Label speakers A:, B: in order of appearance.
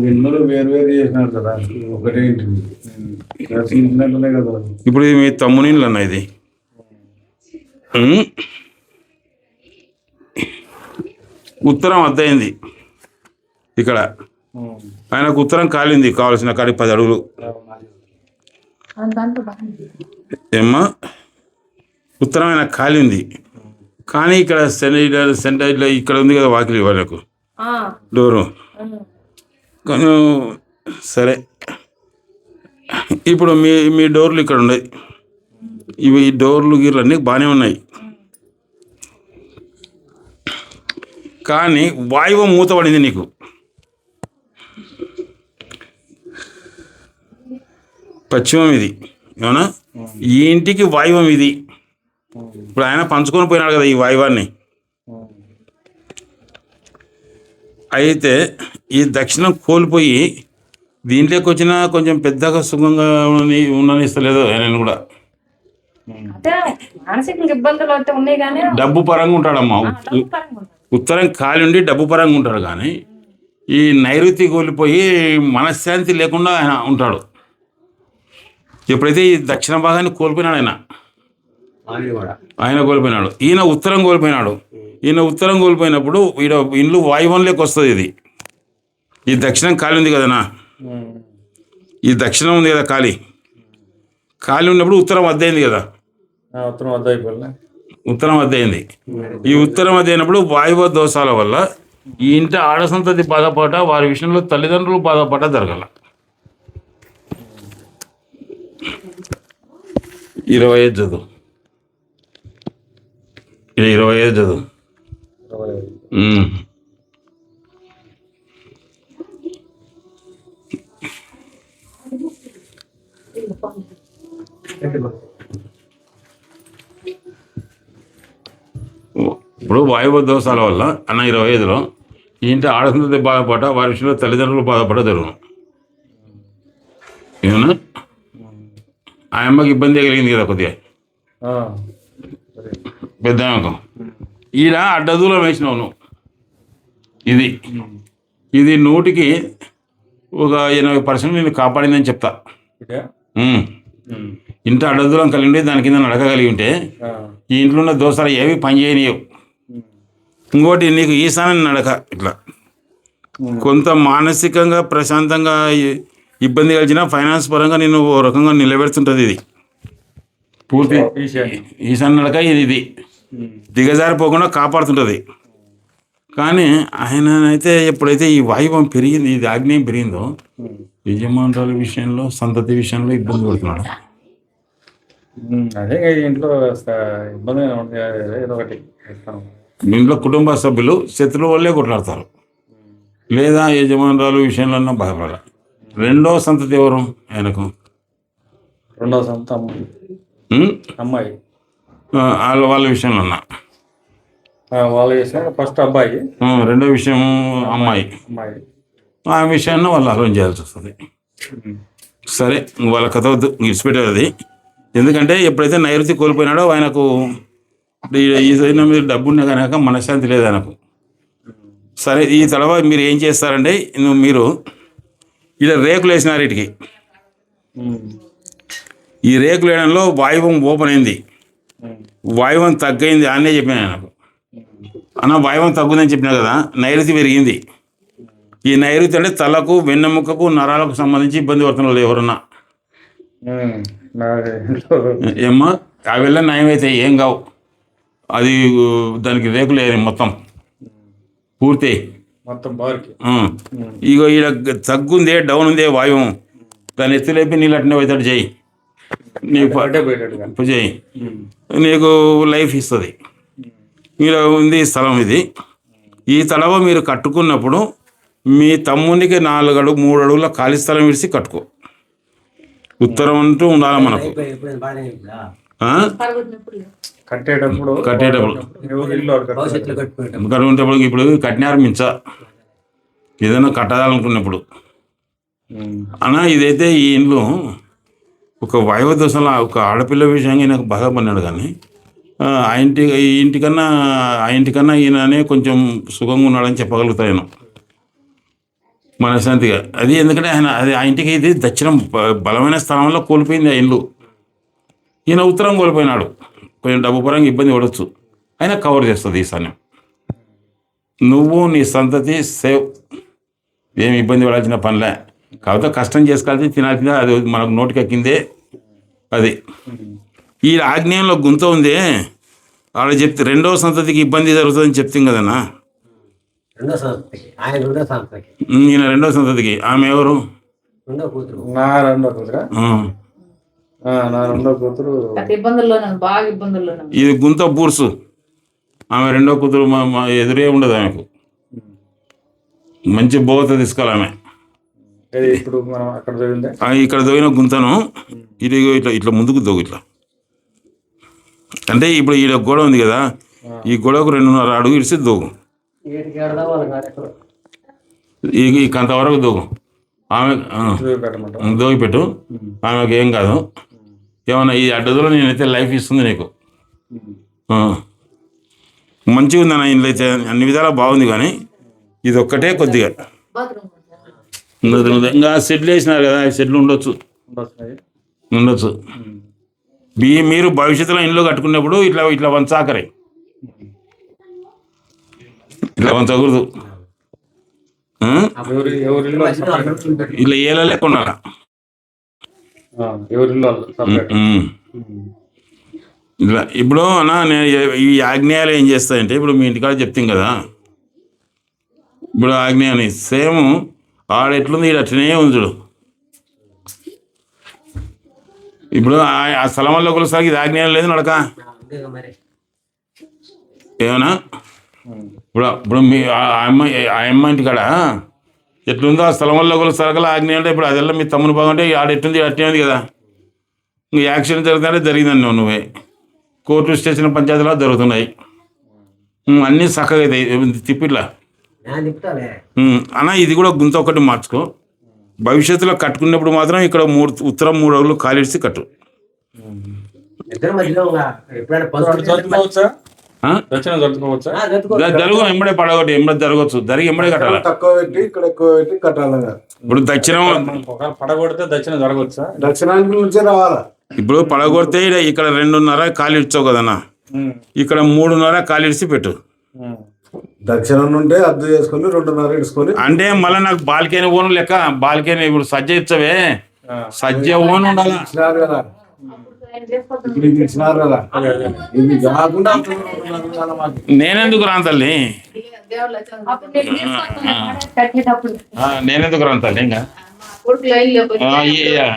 A: గిన్నెలు వేరు వేరు చేసినారు కదా, ఒకటే ఇంటిని తీసినట్టునే కదా.
B: ఇప్పుడు ఇది మీ తమ్ముని ఇల్లు అన్న ఇది. ఉమ్. ఉత్తరం అద్దయింది ఇక్కడ, ఆయనకు ఉత్తరం కాలింది కావాల్సిన కాడికి 10 అడుగులు. ఏమ్మా, ఉత్తరం ఆయన కాలింది. కానీ ఇక్కడ సెంటర్ ఇక్కడ ఉంది కదా వాకిలి వాళ్ళకు డోరు కొంచెం. సరే, ఇప్పుడు మీ డోర్లు ఇక్కడ ఉన్నాయి. ఇవి ఈ డోర్లు గీర్లు అన్నీ బాగానే ఉన్నాయి. కానీ వాయువు మూతపడింది నీకు. పశ్చిమం ఇది, అవునా? ఈ ఇంటికి వాయువం ఇది. ఇప్పుడు ఆయన పంచుకొని పోయినాడు కదా ఈ వాయువాన్ని. అయితే ఈ దక్షిణం కోల్పోయి దీంట్లోకి వచ్చినా కొంచెం పెద్దగా సుఖంగా ఉండనిస్తలేదు ఆయన కూడా. డబ్బు పరంగా ఉంటాడమ్మా. ఉత్తరం ఖాళీ ఉండి డబ్బు పరంగా ఉంటాడు. కానీ ఈ నైరుతి కోల్పోయి మనశ్శాంతి లేకుండా ఆయన ఉంటాడు. ఎప్పుడైతే ఈ దక్షిణ భాగాన్ని కోల్పోయినాడు ఆయన కోల్పోయినాడు. ఈయన ఉత్తరం కోల్పోయినాడు. ఈయన ఉత్తరం కోల్పోయినప్పుడు ఇల్లు వాయువంలోకి వస్తుంది. ఇది ఈ దక్షిణం ఖాళీ ఉంది కదనా, ఈ దక్షిణం ఉంది కదా ఖాళీ ఉన్నప్పుడు ఉత్తరం అద్దయింది కదా. ఉత్తరం అద్దయింది. ఈ ఉత్తరం అద్దయినప్పుడు వాయువ దోషాల వల్ల ఈ ఇంటి ఆడసంతతి బాధపడ, వారి విషయంలో తల్లిదండ్రులు బాధపడ జరగల. 25 చదువు, 25 చదువు. ఇప్పుడు వాయువ దోషాల వల్ల అన్న 25లో ఈ ఇంటి ఆడసంతతి బాధపడ, వారి విషయంలో తల్లిదండ్రులు బాధపడ జరుగును. ఏమన్నా ఆ అమ్మకి ఇబ్బంది కలిగింది కదా కొద్దిగా, పెద్ద అమ్మకం. ఈడ అడ్డదూలం వేసినావు నువ్వు. ఇది 100కి ఒక 80% నేను కాపాడిందని చెప్తా. ఇంట అడ్డదూలం కలిగి ఉంటే దాని కింద నడక కలిగి ఉంటే ఈ ఇంట్లో ఉన్న దోషాలు ఏవి పని చేయనియవు. ఇంకోటి నీకు ఈశాన్య నడక, ఇట్లా కొంత మానసికంగా ప్రశాంతంగా ఇబ్బంది కలిగిన ఫైనాన్స్ పరంగా నేను ఓ రకంగా నిలబెడుతుంటుంది. ఇది పూర్తి ఈశాన్య నడక. ఇది దిగజారిపోకుండా కాపాడుతుంటుంది. కానీ ఆయన అయితే ఎప్పుడైతే ఈ వాయువం పెరిగింది, ఇది ఆగ్నేయం పెరిగిందో యజమానురాల విషయంలో, సంతతి విషయంలో ఇబ్బంది పడుతున్నాడు.
A: అదే ఇంట్లో ఇబ్బంది ఒకటి.
B: ఇంట్లో కుటుంబ సభ్యులు శత్రువు వల్లే కొట్లాడతారు, లేదా యజమానురాలు విషయంలో బాధపడాలి. రెండో సంతతి ఎవరు ఆయనకు?
A: రెండో సంత అమ్మాయి.
B: వాళ్ళ విషయంలో
A: వాళ్ళ విషయం ఫస్ట్ అబ్బాయి,
B: రెండో విషయం అమ్మాయి. ఆ విషయాన్ని వాళ్ళు ఆలోచన చేయాల్సి వస్తుంది. సరే, వాళ్ళ కథ వద్దు, విడిచిపెట్టేది. ఎందుకంటే ఎప్పుడైతే నైరుతి కోల్పోయినాడో ఆయనకు ఈ సైన్ మీద డబ్బు ఉన్నా కనుక మనశ్శాంతి లేదు ఆయనకు. సరే, ఈ తర్వాత మీరు ఏం చేస్తారంటే మీరు ఇలా రేకులు వేసినారు వీటికి. ఈ రేకులు వేయడంలో వాయువం ఓపెన్ అయింది, వాయువం తగ్గైంది అనే చెప్పిన ఆయనకు. అన్న వాయువం తగ్గుందని చెప్పినా కదా, నైరుతి పెరిగింది. ఈ నైరుతి అంటే తలకు, వెన్నెముకకు, నరాలకు సంబంధించి ఇబ్బంది పడుతున్నారు ఎవరన్నా. ఏమ్మా, అవిలా నయమైతే ఏం కావు. అది దానికి రేకులు వేయాలి మొత్తం పూర్తి. ఇగో ఈడ తగ్గుందే, డౌన్ ఉందే వాయువం, దాన్ని ఎత్తులేపి నీళ్ళు అట్నే పోయేటట్టు చేయి. నీకు చేయి, నీకు లైఫ్ ఇస్తుంది. మీరు ఉంది స్థలం ఇది. ఈ తడవ మీరు కట్టుకున్నప్పుడు మీ తమ్మునికి 4 అడుగు 3 అడుగుల ఖాళీ స్థలం విడిచి కట్టుకో. ఉత్తరం అంటూ ఉండాలి మనకు. కట్టేటప్పుడు ఇప్పుడు కట్టినారు మించ ఏదైనా కట్టాలనుకున్నప్పుడు అన్న. ఇదైతే ఈ ఇంట్లో ఒక వాయువ దశలో ఒక ఆడపిల్ల విషయంగా నాకు బాధపడినాడు. కానీ ఈ ఇంటికన్నా ఈయననే కొంచెం సుఖంగా ఉన్నాడని చెప్పగలుగుతా నేను. మనశ్శాంతిగా. అది ఎందుకంటే ఆయన అది ఆ ఇంటికి ఇది దక్షిణం బలమైన స్థలంలో కోల్పోయింది ఆ ఇల్లు. ఈయన ఉత్తరం కోల్పోయినాడు, కొంచెం డబ్బు పరంగా ఇబ్బంది పడవచ్చు, అయినా కవర్ చేస్తుంది ఈశాన్యం. నువ్వు నీ సంతతి సేవ్, ఏమి ఇబ్బంది పడాల్సిన పనిలే. కాకపోతే కష్టం చేసుకోవాల్సి తినాల్సిందే, అది మనకు నోటికి ఎక్కిందే అది. ఈ ఆగ్నేయంలో గుంత ఉంది, ఆడ చెప్తే రెండవ సంతతికి ఇబ్బంది జరుగుతుందని చెప్తాం కదన్నా. ఈయన రెండవ సంతతికి, ఆమె ఎవరు?
A: నా రెండో కూతురా? నా రెండో కూతురు
B: ఇది గుంత బూర్సు, ఆమె రెండో కూతురు మా ఎదురే ఉండదు ఆమెకు. మంచి బోత తీసుకోవాలి ఆమె.
A: ఇప్పుడు మనం అక్కడ దొరికిందే,
B: ఇక్కడ దోగిన గుంతను ఇది ఇట్లా ఇట్లా ముందుకు దోగు ఇట్లా. అంటే ఇప్పుడు ఈ గోడ ఉంది కదా, ఈ గోడకు 2.5 అడుగు ఇడిసి దోగు, ఈ కంత వరకు దోగు. ఆమె దోగి పెట్టు, ఆమెకు ఏం కాదు. ఏమన్నా ఈ అడ్డదులో నేనైతే లైఫ్ ఇస్తుంది నీకు. మంచిగా ఉంది అన్న, ఇంట్లో అయితే అన్ని విధాలా బాగుంది, కానీ ఇది ఒక్కటే కొద్దిగా ఇంకా సెట్లు వేసినారు కదా, సెట్లు ఉండొచ్చు. మీరు భవిష్యత్తులో ఇంట్లో కట్టుకున్నప్పుడు ఇట్లా ఇట్లా వంచాకరే, ఇట్లా వంచకూడదు. ఇట్లా ఏలా లేకుండా ఇట్లా. ఇప్పుడు అన్నా నేను ఈ ఆగ్నేయాలు ఏం చేస్తాయంటే, ఇప్పుడు మీ ఇంటికాడ చెప్తాం కదా, ఇప్పుడు ఆగ్నేయాన్ని సేమ్ ఆడ ఎట్లుంది ఈడ అట్లనే ఉంచుడు. ఇప్పుడు ఆ స్థలం వల్ల ఒకసారి ఇది ఆగ్నేయం లేదు నడక ఏమన్నా. ఇప్పుడు మీ ఆ అమ్మాయి ఇంటికాడ ఎట్లుందో ఆ స్థలం వల్ల ఒకరు సరకల ఆగ్నేయం అంటే, ఇప్పుడు అదెల్లా మీ తమ్ముని బాగుంటే ఆడ ఎట్లుంది అట్నే ఉంది కదా. ఇంక యాక్సిడెంట్ జరుగుతుందంటే జరిగిందని నువ్వే, కోర్టు స్టేషన్ పంచాయతీలో జరుగుతున్నాయి, అన్నీ చక్కగా అవుతాయి తిప్పిట్లా. అన్న ఇది కూడా గుంత ఒకటి మార్చుకో, భవిష్యత్తులో కట్టుకున్నప్పుడు మాత్రం ఇక్కడ ఉత్తరం 3 అడుగులు కాలిడిసి కట్టు. జరుగు ఎంబడే పడగొట్టి ఎంబడే జరగచ్చు, జరిగి ఎంబడే కట్టాలి.
A: తక్కువ పెట్టి ఇక్కడ ఎక్కువ పెట్టి కట్టాలి.
B: ఇప్పుడు దక్షిణం
A: పడగొడితే దక్షిణం జరగవచ్చా? దక్షిణానికి నుంచే రావాలా.
B: ఇప్పుడు పడగొడితే ఇక్కడ 2.5 కాలిడ్చావు కదన్నా, ఇక్కడ 3.5 కాలిడిసి పెట్టు.
A: దక్షిణం నుండి అర్థం చేసుకుని 2.5 ఇడుచుకొని, అంటే
B: మళ్ళీ నాకు బాల్కనీ ఓను లెక్క. బాల్కనీ ఇప్పుడు సజ్జ ఇచ్చవే, సజ్జ ఓను ఉండాలా
A: కదా, ఇచ్చినారు కదా, ఇది కాకుండా
B: నేనెందుకు రాను తల్లి, నేనెందుకు రాను తల్లి ఇంకా